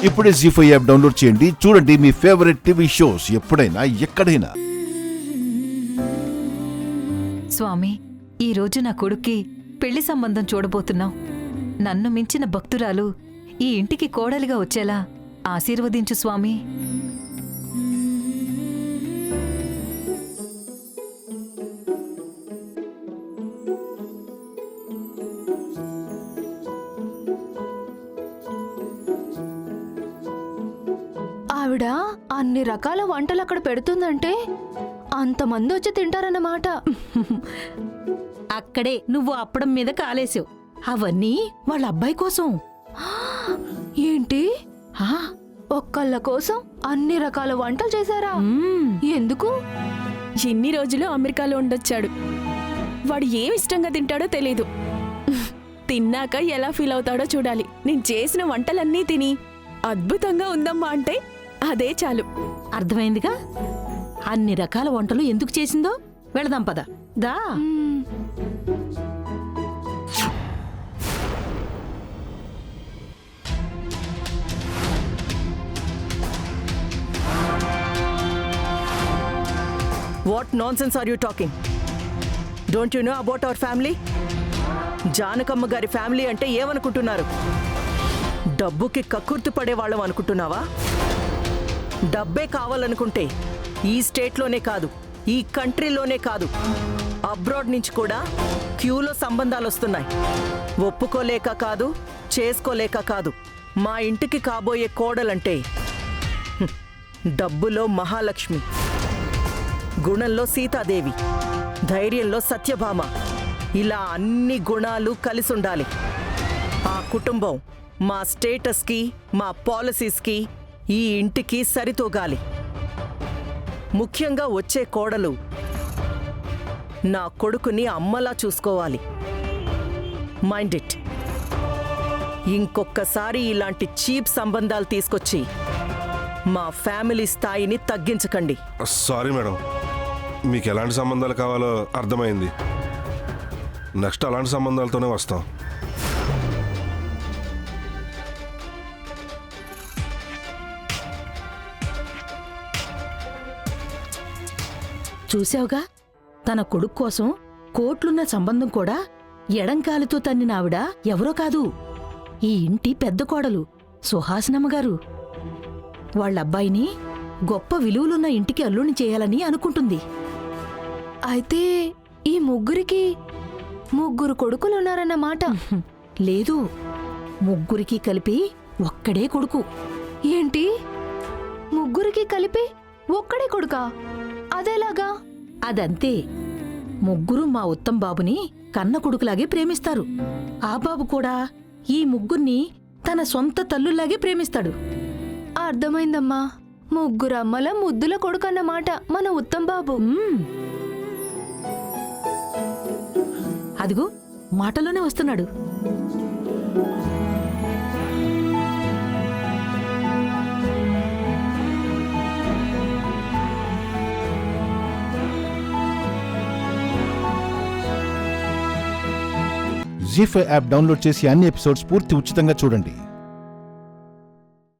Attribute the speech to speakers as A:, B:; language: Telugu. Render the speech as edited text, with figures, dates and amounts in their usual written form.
A: ఇప్పుడే జీ5 యాప్ డౌన్లోడ్ చేయండి. చూడండి మీ ఫేవరెట్ టీవీ షోస్ ఎప్పుడైనా ఎక్కడైనా.
B: స్వామి, ఈరోజు నా కొడుక్కి పెళ్లి సంబంధం చూడబోతున్నాం. నన్ను మించిన భక్తురాలు ఈ ఇంటికి కోడలిగా వచ్చేలా ఆశీర్వదించు స్వామి.
C: ఆవిడ అన్ని రకాల వంటలు అక్కడ పెడుతుందంటే అంతమంది వచ్చి తింటారన్నమాట.
D: అక్కడే నువ్వు అప్పడం మీద కాలేసావు. అవన్నీ వాళ్ళ అబ్బాయి కోసం.
C: ఏంటి,
D: ఆ,
C: ఒక్కళ్ళ కోసం అన్ని రకాల వంటలు చేశారా? ఎందుకు?
E: ఎన్ని రోజులు అమెరికాలో ఉండొచ్చాడు. వాడు ఏం ఇష్టంగా తింటాడో తెలీదు. తిన్నాక ఎలా ఫీల్ అవుతాడో చూడాలి. నేను చేసిన వంటలన్నీ తిని అద్భుతంగా ఉందమ్మా అంటే అదే చాలు.
D: అర్థమైందిగా అన్ని రకాల వంటలు ఎందుకు చేసిందో. వెళదాం పద. దా.
F: What nonsense are you talking? Don't you know about our family? Janakamma గారి ఫ్యామిలీ అంటే ఏమనుకుంటున్నారు? డబ్బుకి కక్కుర్తి పడే వాళ్ళం అనుకుంటున్నావా? డబ్బే కావాలనుకుంటే ఈ స్టేట్లోనే కాదు, ఈ కంట్రీలోనే కాదు, అబ్రాడ్ నుంచి కూడా క్యూలో సంబంధాలు వస్తున్నాయి. ఒప్పుకోలేక కాదు, చేసుకోలేక కాదు. మా ఇంటికి కాబోయే కోడలంటే డబ్బులో మహాలక్ష్మి, గుణంలో సీతాదేవి, ధైర్యంలో సత్యభామ, ఇలా అన్ని గుణాలు కలిసుండాలి. ఆ కుటుంబం మా స్టేటస్కి, మా పాలసీస్కి, ఈ ఇంటికి సరితూగాలి. ముఖ్యంగా వచ్చే కోడలు నా కొడుకుని అమ్మలా చూసుకోవాలి. Mind it. ఇంకొక్కసారి ఇలాంటి చీప్ సంబంధాలు తీసుకొచ్చి మా ఫ్యామిలీ స్థాయిని తగ్గించకండి.
G: సారీ మేడం, మీకు ఎలాంటి సంబంధాలు కావాలో అర్థమైంది. నెక్స్ట్ అలాంటి సంబంధాలతోనే వస్తాం.
D: చూసావుగా, తన కొడుకు కోసం కోట్లున్న సంబంధం కూడా ఎడంకాలితో తన్నిన ఆవిడ ఎవరో కాదు, ఈ ఇంటి పెద్ద కోడలు సుహాసినమ్మ గారు. వాళ్ళబ్బాయిని గొప్ప విలువలున్న ఇంటికి అల్లుని చేయాలని అనుకుంటుంది.
C: అయితే ఈ ముగ్గురు కొడుకులున్నారన్నమాట.
D: లేదు, ముగ్గురికి కలిపి ఒక్కడే కొడుకు.
C: ఏంటి, ముగ్గురికి కలిపి ఒక్కడే కొడుకా? అదేలాగా?
D: అదంతే. ముగ్గురు మా ఉత్తమ్ బాబుని కన్న కొడుకులాగే ప్రేమిస్తారు. ఆ బాబు కూడా ఈ ముగ్గుర్ని తన సొంత తల్లుల్లాగే ప్రేమిస్తాడు.
C: అర్థమైందమ్మా. ముగ్గురు అమ్మల ముద్దుల కొడుకన్నమాట మన ఉత్తమ్ బాబు.
D: అదిగో మాటలోనే వస్తున్నాడు.
A: జీ5 యాప్ డౌన్లోడ్ చేసి అన్ని ఎపిసోడ్స్ పూర్తి ఉచితంగా చూడండి.